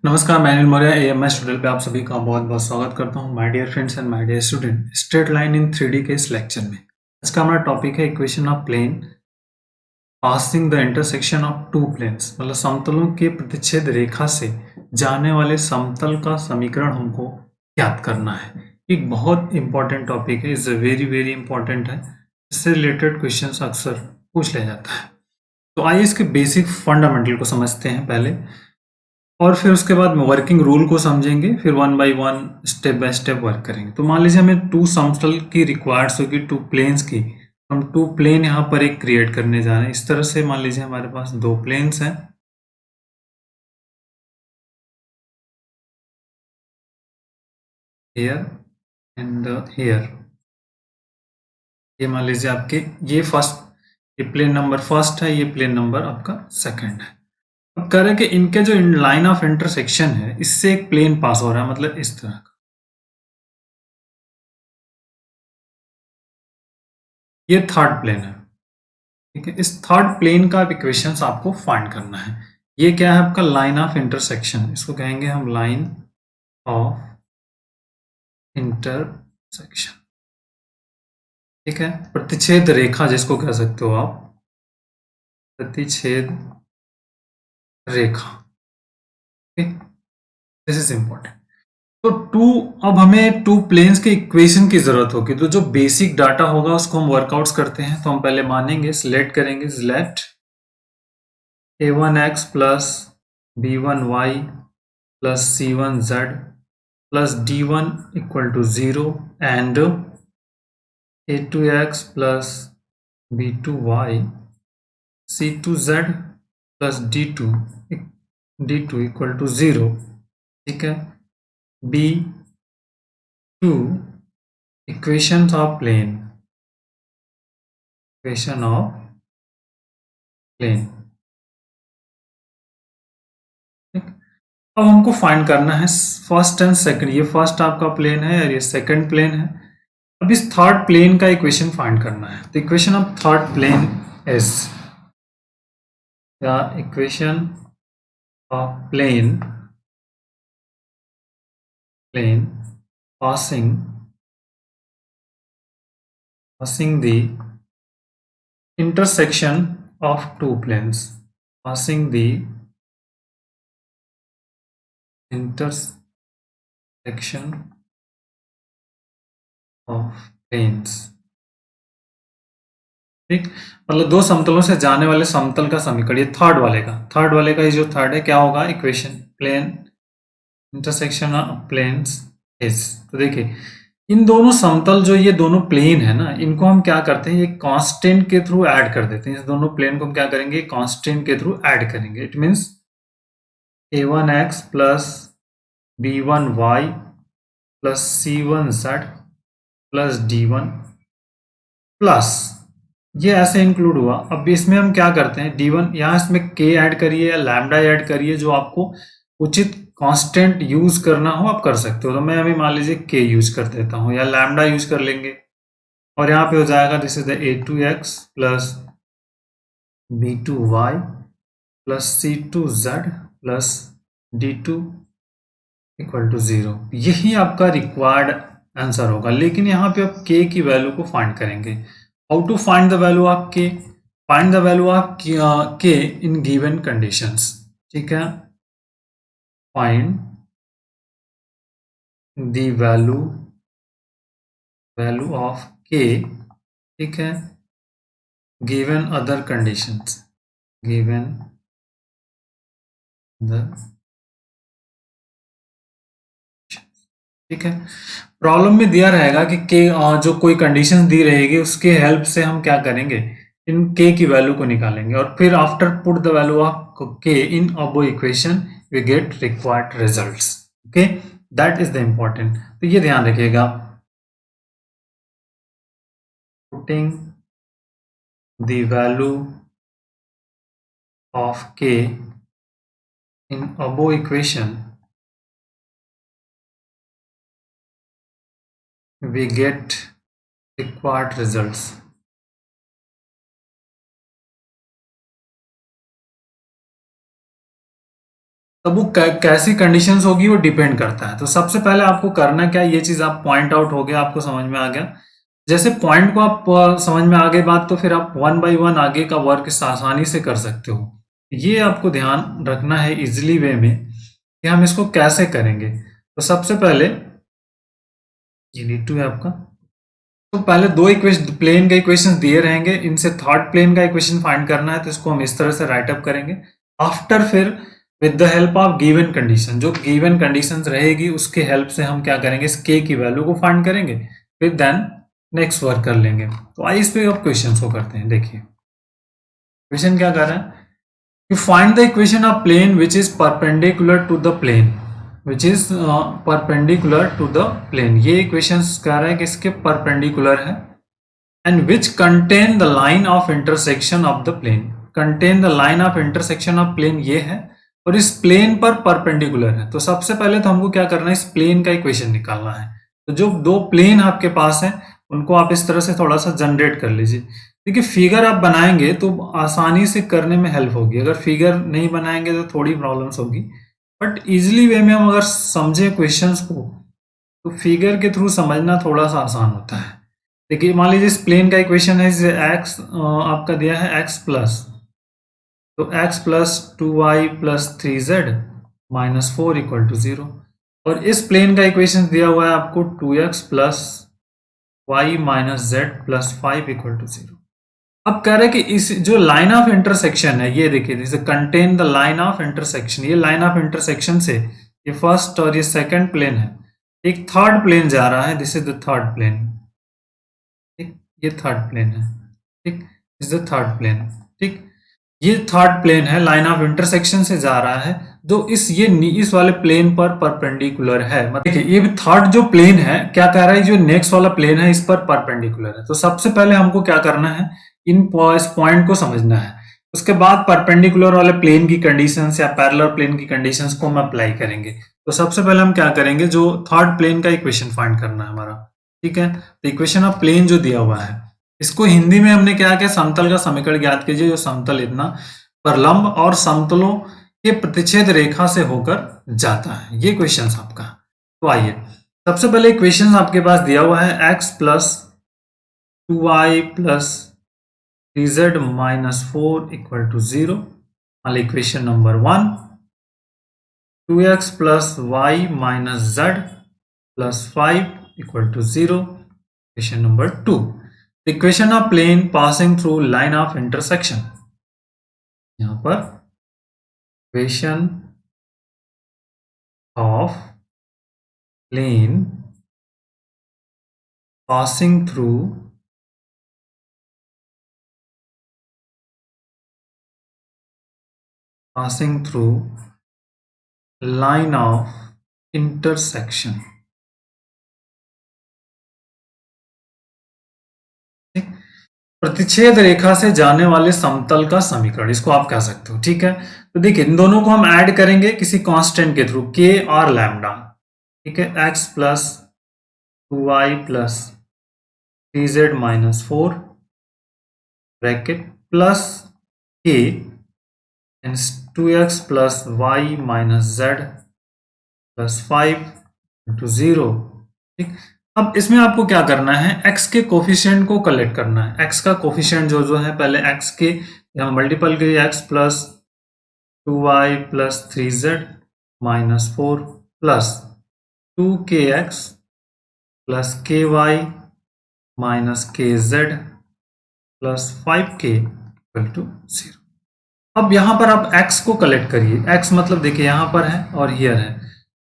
नमस्कार, मैं Anil Maurya AMS tutorial पे आप सभी का बहुत बहुत स्वागत करता हूं। My dear friends and my dear student, straight line in 3D के इस लेक्चर में आज का हमारा टॉपिक है equation of plane passing the intersection of two planes. मतलब समतलों के प्रतिच्छेद रेखा से जाने वाले समतल का समीकरण हमको ज्ञात करना है। एक बहुत इंपॉर्टेंट टॉपिक है, इज वेरी वेरी इंपॉर्टेंट है। इससे रिलेटेड क्वेश्चन अक्सर पूछ लिया जाता है। तो आइए इसके बेसिक फंडामेंटल को समझते हैं पहले, और फिर उसके बाद में वर्किंग रूल को समझेंगे, फिर one by one step by step work करेंगे। तो मान लीजिए हमें टू समतल की रिक्वायर्ड होगी, टू प्लेन्स की। हम टू प्लेन यहाँ पर एक क्रिएट करने जा रहे हैं। इस तरह से मान लीजिए हमारे पास दो प्लेन्स हैं, हियर एंड हियर। ये मान लीजिए आपके ये फर्स्ट, ये प्लेन नंबर फर्स्ट है, ये प्लेन नंबर आपका सेकंड है। अब कह रहे हैं कि इनके जो लाइन ऑफ इंटरसेक्शन है, इससे एक प्लेन पास हो रहा है, मतलब इस तरह का। ये थर्ड प्लेन है, ठीक है। इस थर्ड प्लेन का इक्वेशन आपको फाइंड करना है। ये क्या है आपका लाइन ऑफ इंटरसेक्शन, इसको कहेंगे हम लाइन ऑफ इंटरसेक्शन, ठीक है। प्रतिच्छेद रेखा जिसको कह सकते हो आप, प्रतिच्छेद रेखा, दिस इज इंपॉर्टेंट। तो टू, अब हमें टू प्लेन्स के इक्वेशन की जरूरत होगी। तो जो बेसिक डाटा होगा उसको हम वर्कआउट्स करते हैं। तो हम पहले मानेंगे, सिलेक्ट करेंगे, select a1x plus b1y plus c1z plus d1 equal to 0 and a2x plus b2y c2z plus d2 equal to 0, ठीक है। b2 equation of plane, equation of plane, ठीक। अब हमको फाइंड करना है फर्स्ट एंड सेकंड। ये first आपका plane है और ये सेकंड प्लेन है। अब इस थर्ड प्लेन का इक्वेशन फाइंड करना है। तो equation of third plane is, या equation of plane passing the intersection of two planes, passing the intersection of planes, ठीक। मतलब दो समतलों से जाने वाले समतल का समीकरण, ये थर्ड वाले का ये जो थर्ड है क्या होगा, equation plane intersection of planes is. तो देखिए इन दोनों समतल, जो ये दोनों प्लेन है ना, इनको हम क्या करते हैं, ये कांस्टेंट के थ्रू ऐड कर देते हैं। इस दोनों प्लेन को हम क्या करेंगे, कांस्टेंट के थ्रू ऐड करेंगे। It means a1x plus b1y plus c1z plus d1 plus, ये ऐसे इंक्लूड हुआ। अब इसमें हम क्या करते हैं, d1 यहाँ इसमें k ऐड करिए या लैम्डा ऐड करिए, जो आपको उचित कांस्टेंट यूज करना हो आप कर सकते हो। तो मैं अभी मान लीजिए k यूज कर देता हूँ, या लैम्डा यूज कर लेंगे। और यहाँ पे हो जाएगा, this is the a2x plus b2y plus c2z plus d2 equal to 0। यही आपका रिक्वायर्ड आंसर होगा। लेकिन यहाँ पे आप k की वैल्यू को फाइंड करेंगे। How to find the value of k, find the value of k in given conditions, ठीक है। Find the value of k, ठीक है, given other conditions, given the, ठीक है। प्रॉब्लम में दिया रहेगा कि जो कोई कंडीशंस दी रहेगी उसके हेल्प से हम क्या करेंगे, इन के की वैल्यू को निकालेंगे, और फिर after put the value of K in above equation we get required results. Okay, that is the important. तो ये ध्यान रखिएगा, putting the value of K in above equation we get required results। तब वो कैसी कंडीशंस होगी वो depend करता है। तो सबसे पहले आपको करना क्या है, ये चीज आप पॉइंट आउट हो गया, आपको समझ में आ गया। जैसे पॉइंट को आप समझ में आ गई बात, तो फिर आप वन बाय वन आगे का वर्क आसानी से कर सकते हो। ये आपको ध्यान रखना है इजिली वे में कि हम इसको कैसे करेंगे। तो सबसे पहले ये नीड टू है आपका। तो पहले दो इक्वेशन प्लेन के इक्वेशन दिए रहेंगे, इनसे थर्ड प्लेन का इक्वेशन फाइंड करना है, तो इसको हम इस तरह से राइट अप करेंगे। आफ्टर फिर with the help of given condition, जो गिवन कंडीशन रहेगी उसके हेल्प से हम क्या करेंगे, इस के की वैल्यू को फाइंड करेंगे, फिर देन नेक्स्ट वर्क कर लेंगे। तो आइए इस पे अब क्वेश्चन को करते हैं। देखिए क्वेश्चन क्या कर रहा है, you find the equation of plane which is perpendicular to the plane perpendicular to the plane। ये equations कह रहा है कि इसके perpendicular है, and which contain the line of intersection of the plane। contain the line of intersection of plane ये है, और इस प्लेन पर परपेंडिकुलर है। तो सबसे पहले तो हमको क्या करना है, इस प्लेन का इक्वेशन निकालना है। तो जो दो प्लेन आपके पास है उनको आप इस तरह से थोड़ा सा जनरेट कर लीजिए। देखिए फिगर आप बनाएंगे तो आसानी से करने में हेल्प होगी, अगर फिगर नहीं बनाएंगे तो थोड़ी प्रॉब्लम्स होगी, बट इजिली वे में हम अगर समझे क्वेश्चंस को तो फिगर के थ्रू समझना थोड़ा सा आसान होता है। देखिए मान लीजिए इस प्लेन का इक्वेशन है, एक्स आपका दिया है एक्स प्लस, तो x plus 2y plus 3z minus 4 equal to 0, और इस प्लेन का इक्वेशन दिया हुआ है आपको 2x plus y minus z plus 5 equal to 0। अब कह रहे हैं कि इस जो लाइन ऑफ इंटरसेक्शन है, ये देखिए जैसे contain the line of intersection, ये लाइन ऑफ इंटरसेक्शन से ये फर्स्ट और ये सेकंड प्लेन है, एक थर्ड प्लेन जा रहा है, this is the third plane, ठीक, ये थर्ड प्लेन है, ठीक, इज द थर्ड प्लेन, ठीक, ये थर्ड प्लेन है, लाइन ऑफ इंटरसेक्शन से जा रहा है, जो इस वाले प्लेन पर परपेंडिकुलर है। मतलब देखिए ये थर्ड जो प्लेन है क्या कह रहा है, जो नेक्स्ट वाला प्लेन है इस पर परपेंडिकुलर है। तो सबसे पहले हमको क्या करना है, इस पॉइंट को समझना है, उसके बाद परपेंडिकुलर वाले प्लेन की कंडीशंस या पैरेलल प्लेन की कंडीशंस को हम अप्लाई करेंगे। तो सबसे पहले हम क्या करेंगे, जो थर्ड प्लेन का इक्वेशन फाइंड करना है हमारा, ठीक है। तो इक्वेशन ऑफ प्लेन जो दिया हुआ है इसको हिंदी में हमने क्या किया, समतल का समीकरण ज्ञात कीजिए जो समतल इतना परलंब और समतलों के प्रतिच्छेद रेखा से होकर जाता है। ये क्वेश्चन आपका। तो आइए सबसे पहले क्वेश्चन आपके पास दिया हुआ है x plus 2y plus 3z minus 4 equal to 0। वाले equation number 1, 2x plus y minus z plus 5 equal to 0। Equation number 2, equation of plane passing through line of intersection. यहां पर equation of plane passing through line of intersection. प्रतिच्छेद रेखा से जाने वाले समतल का समीकरण, इसको आप कह सकते हो, ठीक है। तो देखिए इन दोनों को हम ऐड करेंगे किसी कांस्टेंट के थ्रू, के और लैम्डा, ठीक है। x plus 2y plus 3z minus 4 bracket plus k 2x plus y minus z plus 5 into 0, ठीक। अब इसमें आपको क्या करना है, x के कोफिशिएंट को कलेक्ट करना है। x का कोफिशिएंट जो है पहले x के यहाँ मल्टीपल करिए, x plus 2y plus 3z minus 4 plus 2kx plus ky minus kz plus 5k equal to 0। अब यहां पर आप x को कलेक्ट करिए, x मतलब देखिए यहां पर है और हियर है,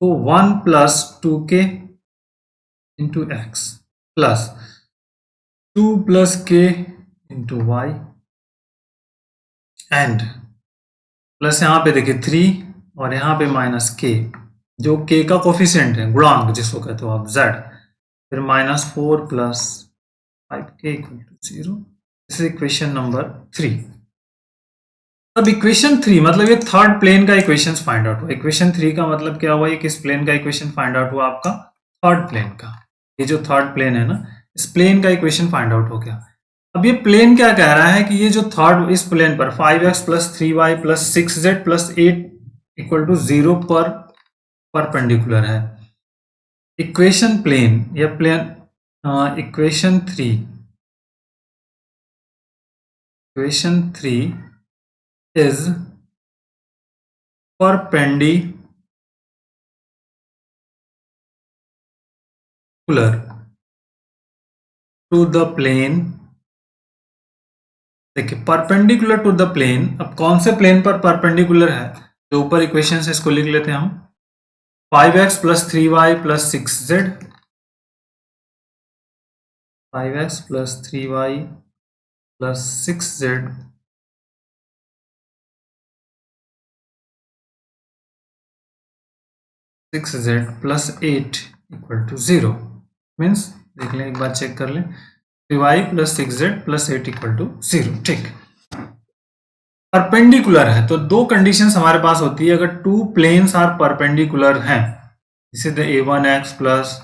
तो 1 plus 2k into x plus 2 plus के इंटू वाई एंड प्लस यहाँ पे देखिए 3 और यहाँ पे माइनस के, जो के का कोफिशिएंट है, गुणांक जिसको कहते हो आप, z, फिर minus 4 plus 5k equal to 0। This is equation number 3। अब इक्वेशन 3 मतलब ये थर्ड प्लेन का इक्वेशन फाइंड आउट हुआ। इक्वेशन 3 का मतलब क्या हुआ, ये किस प्लेन का इक्वेशन फाइंड आउट हुआ, आपका थर्ड प्लेन का। ये जो थर्ड प्लेन है ना, इस प्लेन का इक्वेशन फाइंड आउट हो गया। अब ये प्लेन क्या कह रहा है कि ये जो थर्ड इस प्लेन पर 5x plus 3y plus 6z plus 8 equal to 0 पर परपेंडिकुलर है। इक्वेशन प्लेन या plane equation 3 is perpendicular to the plane. देखिए परपेंडिकुलर टू द प्लेन, अब कौन से प्लेन पर परपेंडिकुलर है? जो ऊपर इक्वेशन है इसको लिख लेते हैं हम। 5x plus 3y plus 6z, 5x plus 3y plus 6z plus 8 equal to 0। Means देख लें, एक बार चेक कर लें, 3y plus 6z plus 8 equal to 0। ठीक, परपेंडिकुलर है तो दो कंडीशंस हमारे पास होती है। अगर टू प्लेन्स आर परपेंडिकुलर हैं, इसे the a1x plus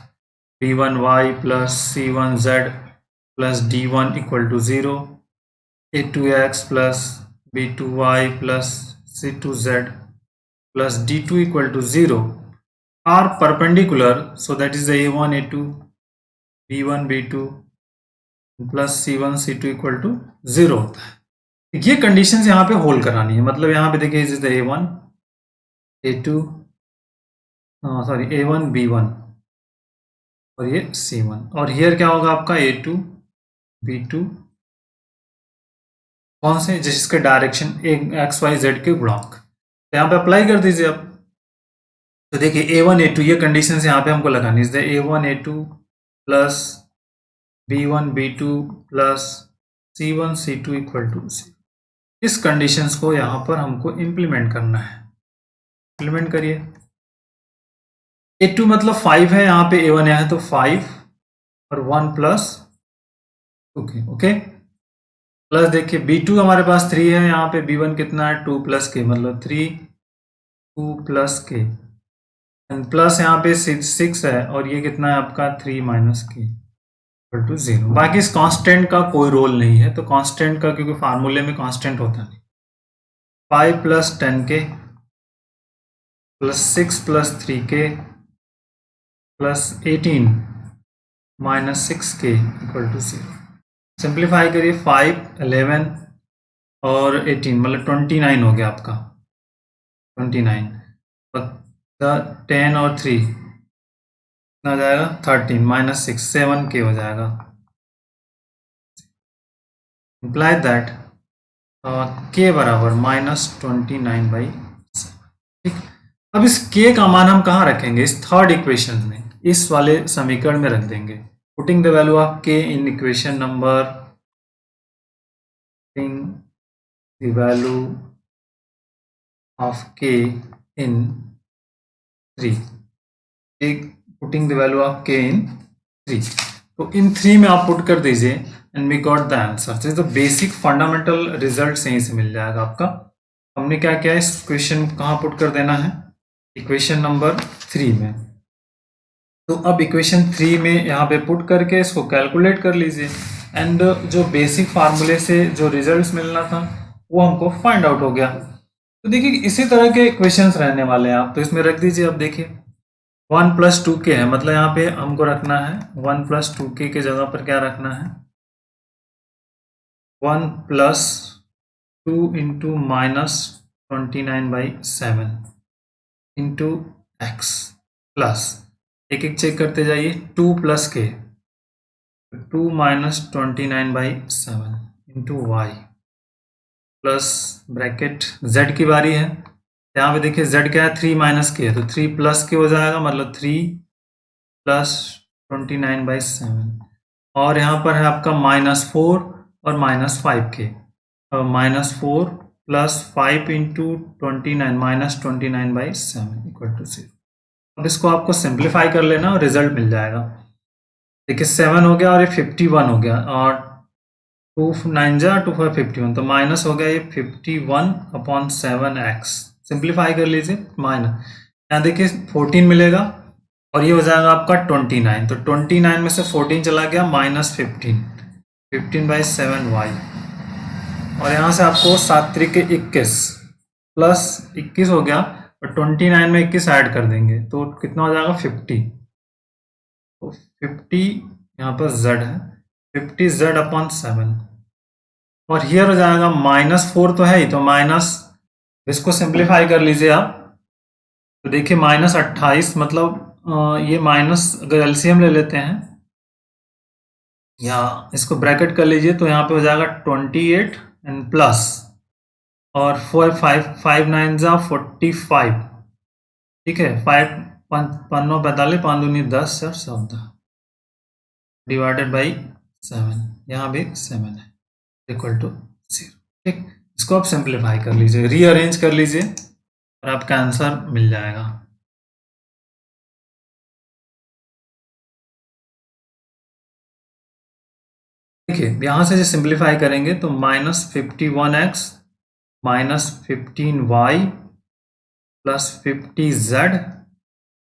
b1y plus c1z plus d1 equal to 0, a2x plus b2y plus c2z plus d2 equal to 0 are perpendicular, so that is the a1 a2 b1 b2 plus c1 c2 equal to 0। ये conditions यहाँ पे hold करानी है। मतलब यहाँ पे देखिए, is the a1 a2 sorry a1 b1 और ये c1, और हियर क्या होगा आपका a2 b2, कौन से, जिसके डायरेक्शन एक्स वाई जेड के गुणांक। तो यहाँ पे अप्लाई कर दीजिए आप। तो देखिए a1 a2 ये कंडीशंस यहाँ पे हमको लगानी है। a1 a2 plus b1 b2 plus c1 c2 equal to 0। इस कंडीशंस को यहाँ पर हमको इम्प्लीमेंट करना है। इम्प्लीमेंट करिए। a2 मतलब 5 है, यहाँ पे a1 है तो 5 और 1 प्लस ओके प्लस देखिए b2 हमारे पास 3 है, यहाँ पे b1 कितना है 2 प्लस के, मतलब 3 2 प्लस के एंड प्लस यहाँ पे 6 है और ये कितना है आपका 3 माइनस के इक्वल टू 0। बाकी इस कांस्टेंट का कोई रोल नहीं है, तो कांस्टेंट का क्योंकि फार्मूले में कांस्टेंट होता नहीं। 5 प्लस 10 के प्लस 6 प्लस 3 के प्लस 18 माइनस 6 के इक्वल टू 0। सिंप्लीफाई करिए, 5 11 और 18 मतलब 29 हो गया आपका 29, और 10 और 3 कितना हो जाएगा 13 माइनस 6 7 के हो जाएगा। इम्प्लाई दैट के बराबर -29/7। ठीक, अब इस के का मान हम कहाँ रखेंगे? इस थर्ड इक्वेशन में, इस वाले समीकरण में रख देंगे। Putting the value of K in equation number, putting the value of K in 3, putting the value of K इन 3, तो इन 3 में आप पुट कर दीजिए and we got the answer. तो बेसिक फंडामेंटल रिजल्ट यहीं से मिल जाएगा आपका। हमने क्या किया, इस क्वेश्चन कहाँ पुट कर देना है? इक्वेशन नंबर 3 में। तो अब इक्वेशन 3 में यहाँ पे पुट करके इसको कैलकुलेट कर लीजिए एंड जो बेसिक फार्मूले से जो रिजल्ट्स मिलना था वो हमको फाइंड आउट हो गया। तो देखिए इसी तरह के क्वेश्चंस रहने वाले हैं आप, तो इसमें रख दीजिए। अब देखिए 1 प्लस 2k है, मतलब यहाँ पे हमको रखना है 1 प्लस 2k के जगह पर क्या रखना है 1 plus 2 into minus 29/7 into x plus एक एक चेक करते जाइए 2 plus k 2 minus 29/7 into y plus bracket z की बारी है। यहाँ पे देखिए z क्या है 3 माइनस के है तो 3 प्लस के हो जाएगा, मतलब 3 प्लस 29/7 और यहाँ पर है आपका -4 और -5 के, -4 plus 5 into 29 minus 29/7 equal to 0। अब इसको आपको सिंप्लीफाई कर लेना और रिजल्ट मिल जाएगा। देखिए 7 हो गया और ये 51 हो गया और 2 9 जा 2 5 51, तो माइनस हो गया ये 51/7x। सिंप्लीफाई कर लीजिए, माइनस यहाँ देखिए 14 मिलेगा और ये हो जाएगा आपका 29, तो 29 में से 14 चला गया -15 15/7y और यहाँ से आपको 7 3 के 21 प्लस 21 हो गया और 29 में 21 ऐड कर देंगे तो कितना हो जाएगा 50। तो 50 यहाँ पर z है, 50z/7 और हियर हो जाएगा -4 तो है ही, तो माइनस, इसको सिंप्लीफाई कर लीजिए आप। तो देखिए -28 मतलब ये माइनस अगर एलसीएम ले लेते हैं या इसको ब्रैकेट कर लीजिए तो यहाँ पे हो जाएगा 28 एंड प्लस और 4 5 5 9 45। ठीक है, 5 5 45 5 दूनी 10 और 14 डिवाइडेड बाई 7, यहाँ भी 7 है इक्वल टू 0। ठीक, इसको आप सिंप्लीफाई कर लीजिए, रीअरेंज कर लीजिए और आपका आंसर मिल जाएगा। देखिए यहाँ से जो सिंप्लीफाई करेंगे तो -51x -15y प्लस 50z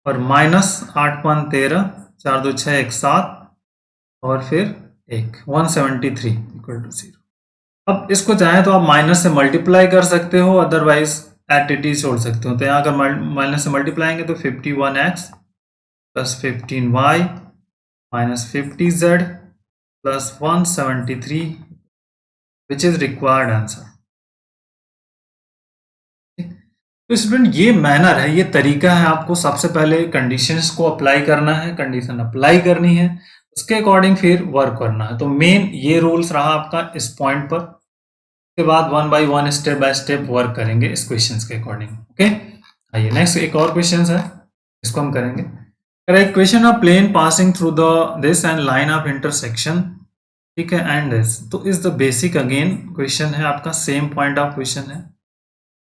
और -8 5 13 4 2 6 1 7 और फिर 173 इक्वल टू 0। अब इसको चाहें तो आप माइनस से मल्टीप्लाई कर सकते हो, अदरवाइज एट इट इज छोड़ सकते हो। तो यहाँ अगर माइनस से मल्टीप्लाएंगे तो 51x plus 15y minus 50z plus 173 which is required answer. तो स्टूडेंट ये मैनर है, ये तरीका है, आपको सबसे पहले कंडीशंस को अप्लाई करना है, कंडीशन अप्लाई करनी है, उसके अकॉर्डिंग फिर वर्क करना है। तो मेन ये रूल्स रहा आपका इस पॉइंट पर। उसके बाद 1 by 1 step by step work करेंगे इस क्वेश्चंस के अकॉर्डिंग। ओके, आइए नेक्स्ट एक और क्वेश्चन है, इसको हम करेंगे। Equation of plane passing through the this and line of intersection, ठीक है, एंड दिस। तो is the basic again question है आपका, सेम पॉइंट ऑफ क्वेश्चन है।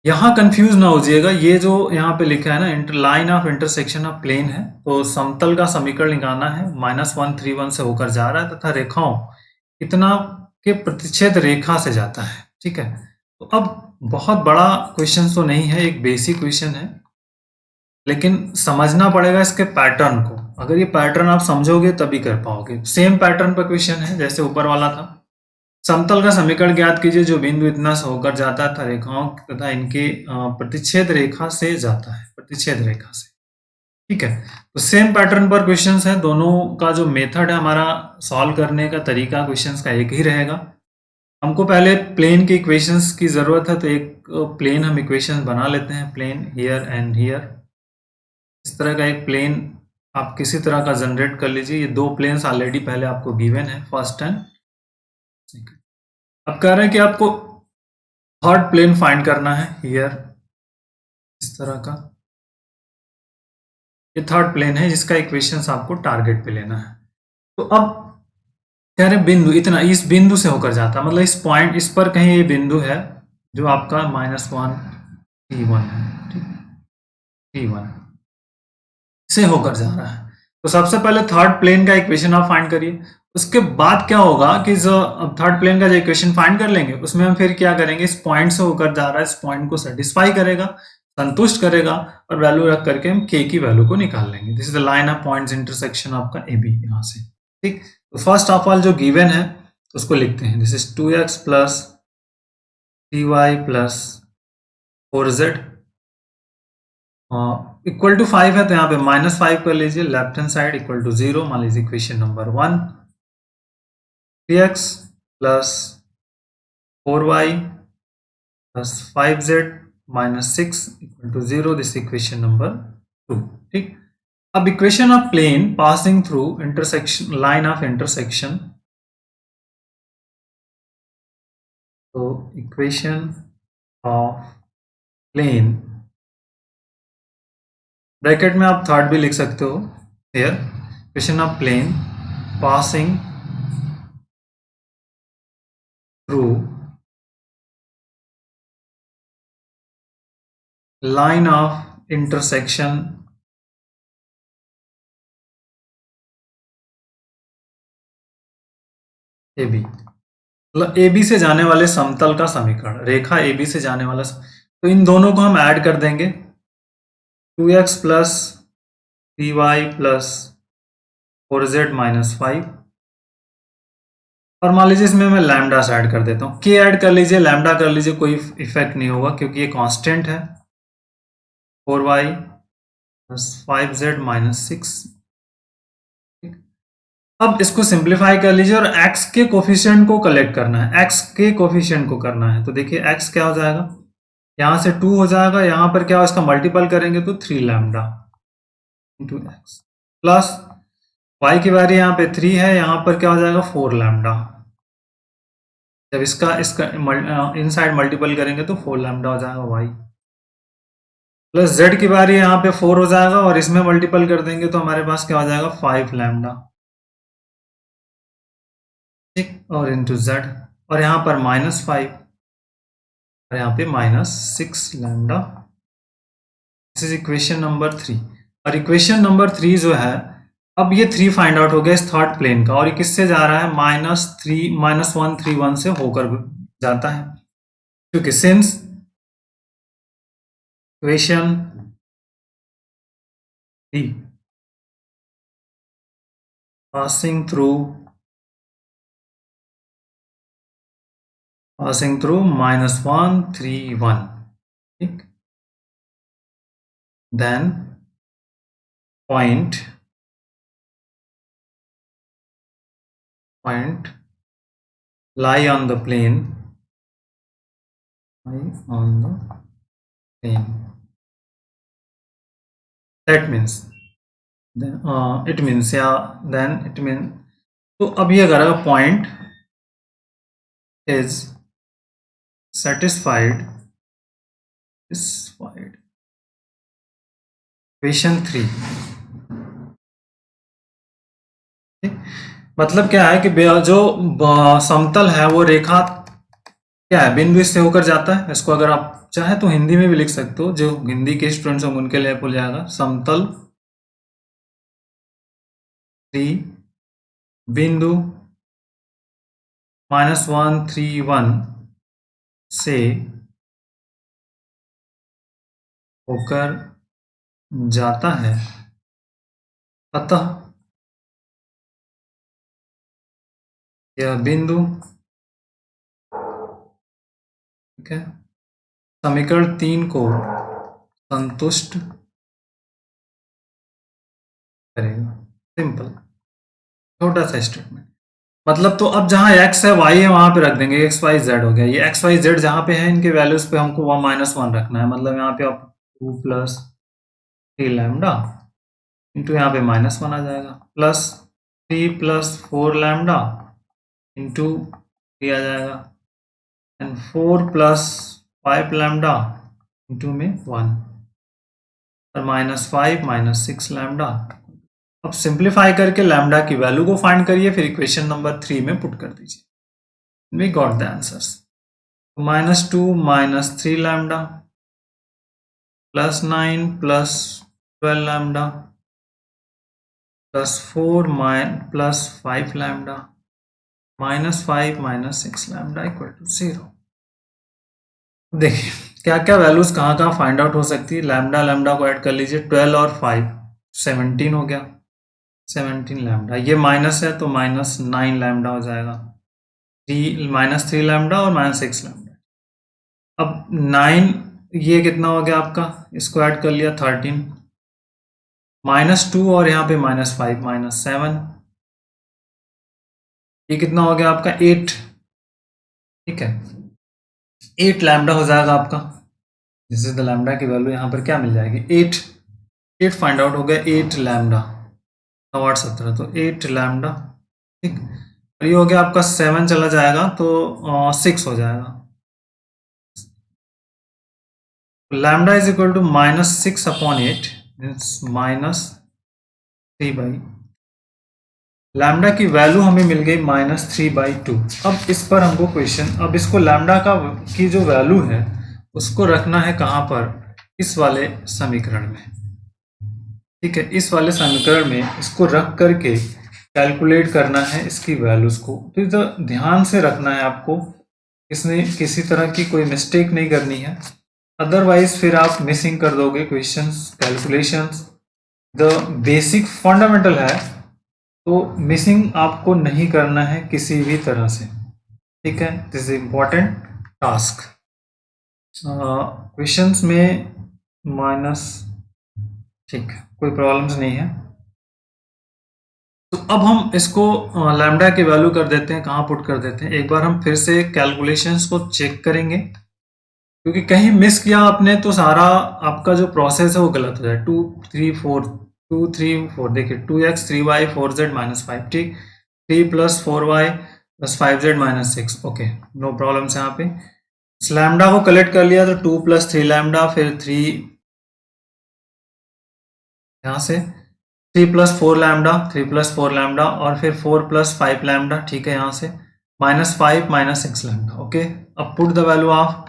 यहाँ कंफ्यूज ना हो जाइएगा, ये जो यहाँ पे लिखा है ना line of intersection of plane है, तो समतल का समीकरण निकालना है, -131 से होकर जा रहा है तथा रेखाओं इतना के प्रतिच्छेद रेखा से जाता है। ठीक है, तो अब बहुत बड़ा क्वेश्चन तो नहीं है, एक बेसिक क्वेश्चन है, लेकिन समझना पड़ेगा इसके पैटर्न को। अगर ये पैटर्न आप समझोगे तभी कर पाओगे। सेम पैटर्न पर क्वेश्चन है जैसे ऊपर वाला था। समतल का समीकरण ज्ञात कीजिए जो बिंदु इतना से होकर जाता था रेखाओं तथा इनके प्रतिच्छेद रेखा से जाता है, प्रतिच्छेद रेखा से। ठीक है, तो सेम पैटर्न पर क्वेश्चंस है, दोनों का जो मेथड है हमारा सॉल्व करने का तरीका क्वेश्चंस का एक ही रहेगा। हमको पहले प्लेन के इक्वेशंस की जरूरत है, तो एक प्लेन हम इक्वेशंस बना लेते हैं, प्लेन हियर एंड हियर। इस तरह का एक प्लेन आप किसी तरह का जनरेट कर लीजिए। ये दो प्लेन्स ऑलरेडी पहले आपको गिवन है, फर्स्ट एंड सेकंड। अब कह रहे हैं कि आपको थर्ड प्लेन फाइंड करना है हियर, इस तरह का ये थर्ड प्लेन है जिसका इक्वेशंस आपको टारगेट पे लेना है। तो अब कह रहे बिंदु इतना इस बिंदु से होकर जाता है, मतलब इस पॉइंट, इस पर कहीं ये बिंदु है जो आपका -1 T1 है, ठीक, T1 से होकर जा रहा है। तो सबसे पहले थर्ड प्लेन का इक्वेशन आप फाइंड करिए। उसके बाद क्या होगा कि जो थर्ड प्लेन का जो इक्वेशन फाइंड कर लेंगे उसमें हम फिर क्या करेंगे, इस पॉइंट से होकर जा रहा है, इस पॉइंट को सेटिस्फाई करेगा, संतुष्ट करेगा और वैल्यू रख करके हम k की वैल्यू को निकाल लेंगे। This is the line of points intersection आपका AB यहाँ से। ठीक, तो फर्स्ट ऑफ ऑल जो गिवन है उसको लिखते हैं, this is 2x plus 3y plus 4z equal to 5 है, तो यहाँ पे -5 कर लीजिए, left hand side equal to 0, मान लीजिए equation number 1। 3x plus 4y plus 5z minus 6 equal to 0, this equation number 2। ठीक, अब equation of plane passing through intersection, line of intersection, तो इक्वेशन ऑफ प्लेन, ब्रैकेट में आप third भी लिख सकते हो here, equation of plane passing through line of intersection AB, मतलब AB से जाने वाले समतल का समीकरण, रेखा AB से जाने वाला तो इन दोनों को हम ऐड कर देंगे, 2x plus 3y plus 4z minus 5, और मान लीजिए इसमें मैं लैम्डा से ऐड कर देता हूँ। k ऐड कर लीजिए, लैम्डा कर लीजिए, कोई इफेक्ट नहीं होगा क्योंकि ये कांस्टेंट है। 4y plus 5z minus 6। अब इसको सिंप्लीफाई कर लीजिए और x के कोफिशिएंट को कलेक्ट करना है, x के कोफिशिएंट को करना है। तो देखिए x क्या हो जाएगा, यहां से 2 हो जाएगा, यहां पर क्या इसका मल्टीपल करेंगे तो 3 lambda into x plus y की बारी यहाँ पे 3 है, यहां पर क्या हो जाएगा 4 लैम्डा। जब इसका इनसाइड मल्टीपल करेंगे तो 4 लैम्डा हो जाएगा y प्लस z की बारी यहाँ पे 4 हो जाएगा और इसमें मल्टीपल कर देंगे तो हमारे पास क्या हो जाएगा 5 लैम्डा, ठीक, और इंटू z और यहाँ पर -5 और यहाँ पे -6 lambda. This is equation number 3। और इक्वेशन नंबर 3 जो है, अब ये 3 फाइंड आउट हो गया इस थर्ड प्लेन का और ये किससे जा रहा है, -131 से होकर जाता है, क्योंकि सिंस इक्वेशन 3 पासिंग थ्रू -131, ठीक, then point lie on the plane, that means it means तो अब ये अगर पॉइंट is satisfied इक्वेशन 3, मतलब क्या है कि जो समतल है वो रेखा क्या है, बिंदु से होकर जाता है। इसको अगर आप चाहे तो हिंदी में भी लिख सकते हो, जो हिंदी के स्टूडेंट्स होंगे उनके लिए भूल जाएगा, समतल बिंदु -131 से होकर जाता है, अतः यह बिंदु, ठीक है, समीकरण 3 को संतुष्ट करेगा। सिंपल, छोटा सा स्टेटमेंट। मतलब तो अब जहां x है y है वहां पे रख देंगे, x y z हो गया। ये x y z जहां पे है इनके वैल्यूज पे हमको -1 रखना है, मतलब यहाँ पे आप 2 + 3 लैम्डा इंटू यहाँ पे -1 आ जाएगा, प्लस 3 + 4 लैम्डा इंटू 3 आ जाएगा, एंड 4 + 5 लैम्डा इंटू में 1 और -5 - 6 लैम्डा। अब सिंप्लीफाई करके लैम्डा की वैल्यू को फाइंड करिए, फिर इक्वेशन नंबर 3 में पुट कर दीजिए। We got the answers. -2 - 3 lambda +9 + 12 lambda +4 +5 lambda -5 - 6 lambda = 0। देखिए क्या क्या वैल्यूज कहाँ कहाँ फाइंड आउट हो सकती है। लैम्डा को ऐड कर लीजिए, 12 और 5 17 हो गया, 17 लैम्डा। ये माइनस है तो -9 लैम्डा हो जाएगा, -3 लैम्डा और -6 लैम्डा। अब 9 ये कितना हो गया आपका, इसको ऐड कर लिया 13, -2 और यहाँ पे -5 -7, ये कितना हो गया आपका 8, ठीक है, 8 लैम्डा हो जाएगा आपका। दिस इज द लैम्डा की वैल्यू यहाँ पर क्या मिल जाएगी, 8 फाइंड आउट हो गया, 8 लैम्डा 8 17 तो 8 लैम्डा, ठीक। और ये हो गया आपका 7 चला जाएगा तो 6 हो जाएगा। Lambda is equal to -6/8 means -3/, lambda की वैल्यू हमें मिल गई -3/2। अब इस पर हमको क्वेश्चन, अब इसको लैम्डा की जो वैल्यू है उसको रखना है कहाँ पर, इस वाले समीकरण में, ठीक है। इस वाले समीकरण में इसको रख करके कैलकुलेट करना है इसकी वैल्यूज को। तो ध्यान से रखना है आपको, इसमें किसी तरह की कोई मिस्टेक नहीं करनी है, अदरवाइज फिर आप मिसिंग कर दोगे questions, calculations. The basic fundamental है तो मिसिंग आपको नहीं करना है किसी भी तरह से, ठीक है। This is important task. Questions में माइनस, ठीक है, कोई प्रॉब्लम्स नहीं है। तो अब हम इसको लैम्डा की वैल्यू कर देते हैं, कहाँ पुट कर देते हैं, एक बार हम फिर से कैलकुलेशंस को चेक करेंगे, क्योंकि कहीं मिस किया आपने तो सारा आपका जो प्रोसेस है वो गलत हो जाए। 2 3 4 देखिए 2x 3y 4z -5, ठीक, 3 + 4y + 5z -6, okay, no problems यहाँ पे। लैम्डा को कलेक्ट कर लिया तो 2 + 3 लैम्डा, फिर 3 यहाँ से 3 + 4 लैम्डा, 3 + 4 लैम्डा, और फिर 4 + 5 लैम्डा, ठीक है, यहाँ से -5 -6 लैम्डा, ओके। अब पुट द वैल्यू ऑफ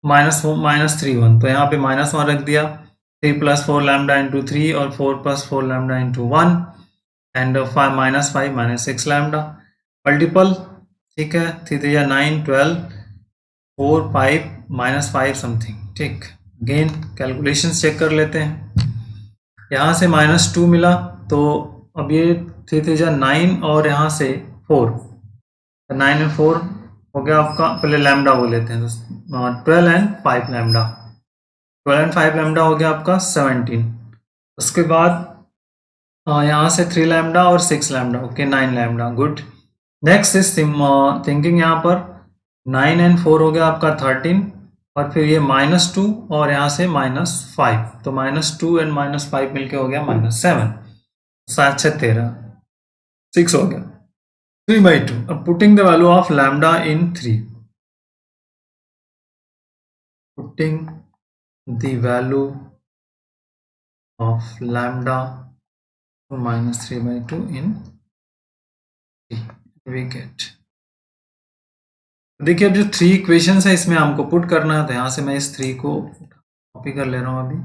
-3 1, तो यहाँ पे -1 रख दिया, 3 + 4 लैम्डा इंटू 3 और 4 + 4 lambda into 1 and -5 -6 lambda multiple, ठीक है, 3 3 या 9 12 4 5 -5 समथिंग, ठीक। अगेन कैलकुलेशन चेक कर लेते हैं, यहाँ से -2 मिला, तो अब ये 3 3 या 9 और यहाँ से 4, 9 और 4 हो गया आपका, पहले लैम्डा वो लेते हैं, तो 12 एंड 5 लैम्डा, 12 एंड 5 लैम्डा हो गया आपका 17। उसके बाद यहाँ से 3 लैम्डा और 6 lambda, okay, 9 lambda, good. Next is thinking, यहाँ पर 9 एंड 4 हो गया आपका 13, और फिर ये -2 और यहाँ से -5, तो -2 एंड -5 मिलके हो गया -7, 7 से 13, 6 हो गया 3/2। अब putting the value of lambda in 3, putting the value of lambda to -3/2 in 3, we get, देखिए अब जो 3 इक्वेशंस है इसमें हमको पुट करना है, तो यहाँ से मैं इस 3 को कॉपी कर ले रहा हूँ अभी।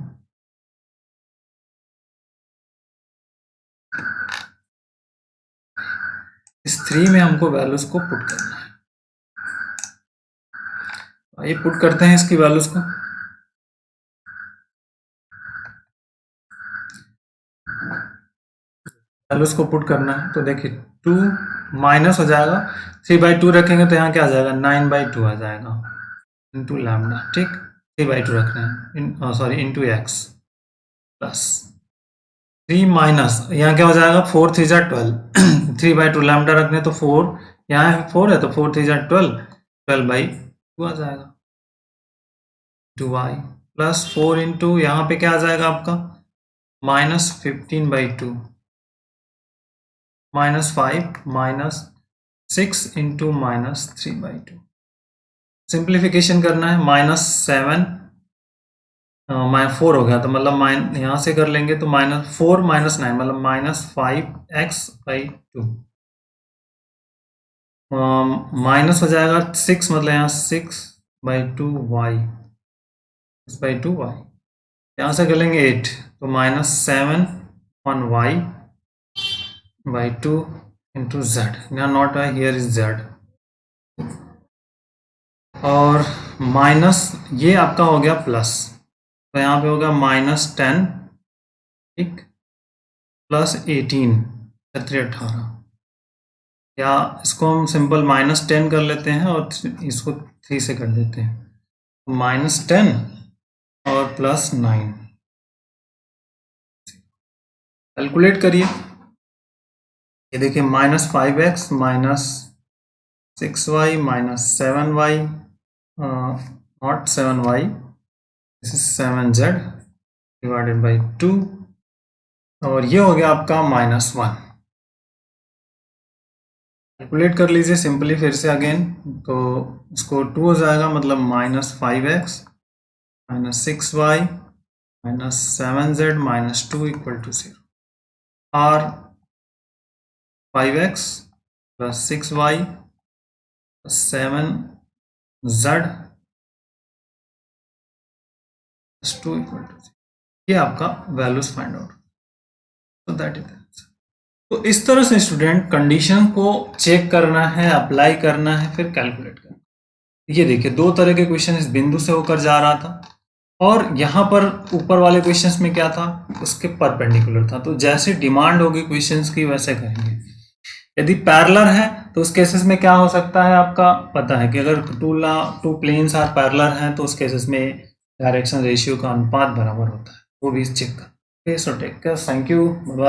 इस 3 में हमको वैल्यूज को पुट करना है, आइए पुट करते हैं इसकी वैल्यूज को। वैल्यूज को पुट करना है, तो देखिए 2 माइनस हो जाएगा, 3/2 रखेंगे तो यहाँ क्या आ जाएगा, 9/2 आ जाएगा, इंटू लैम्डा, ठीक, 3/2 रख रहे हैं, sorry into x plus 3 minus, यहाँ क्या हो जाएगा, 4 3 जा 12 3/2 लैम्डा रखने, तो 4 यहाँ 4 है, तो 4 3 जा 12, 12/2 आ जाएगा, 2y प्लस 4 इंटू यहाँ पे क्या आ जाएगा आपका, -15/2 -5 -6 इंटू -3/2, सिंप्लीफिकेशन करना है, -7 -4 हो गया, तो मतलब यहाँ से कर लेंगे तो -4 -9 मतलब -5x/2, माइनस हो जाएगा 6, मतलब यहाँ 6/2y, 6/2y, यहाँ से कर लेंगे 8, तो -7 on y/2 इंटू z, यहाँ नॉट है, हियर इज z, और माइनस ये आपका हो गया प्लस, तो यहाँ पे होगा -10, ठीक, प्लस 18, 18, या इसको हम सिंपल -10 कर लेते हैं और इसको 3 से कर देते हैं, -10 और +9, कैलकुलेट करिए, ये देखिए -5x -6y -7y, not 7y, this is 7z divided by 2, और ये हो गया आपका -1, कैलकुलेट कर लीजिए सिंपली फिर से अगेन, तो इसको 2 हो जाएगा, मतलब -5x -6y -7z -2 = 0, और 5x + 6y + 7z + 2 = 0, ये आपका वैल्यूज फाइंड आउट, तो दैट इज आंसर। तो इस तरह से स्टूडेंट कंडीशन को चेक करना है, अप्लाई करना है, फिर कैलकुलेट करना है। ये देखिए 2 तरह के क्वेश्चन इस बिंदु से होकर जा रहा था, और यहाँ पर ऊपर वाले क्वेश्चंस में क्या था, उसके परपेंडिकुलर था, तो जैसे डिमांड होगी क्वेश्चंस की वैसे करेंगे। यदि पैरेलल है तो उस केसेस में क्या हो सकता है, आपका पता है कि अगर टू प्लेन्स आर पैरेलल हैं तो उस केसेस में डायरेक्शन रेशियो का अनुपात बराबर होता है, वो भी चेक कर। Okay, so take care, thank you, bye bye.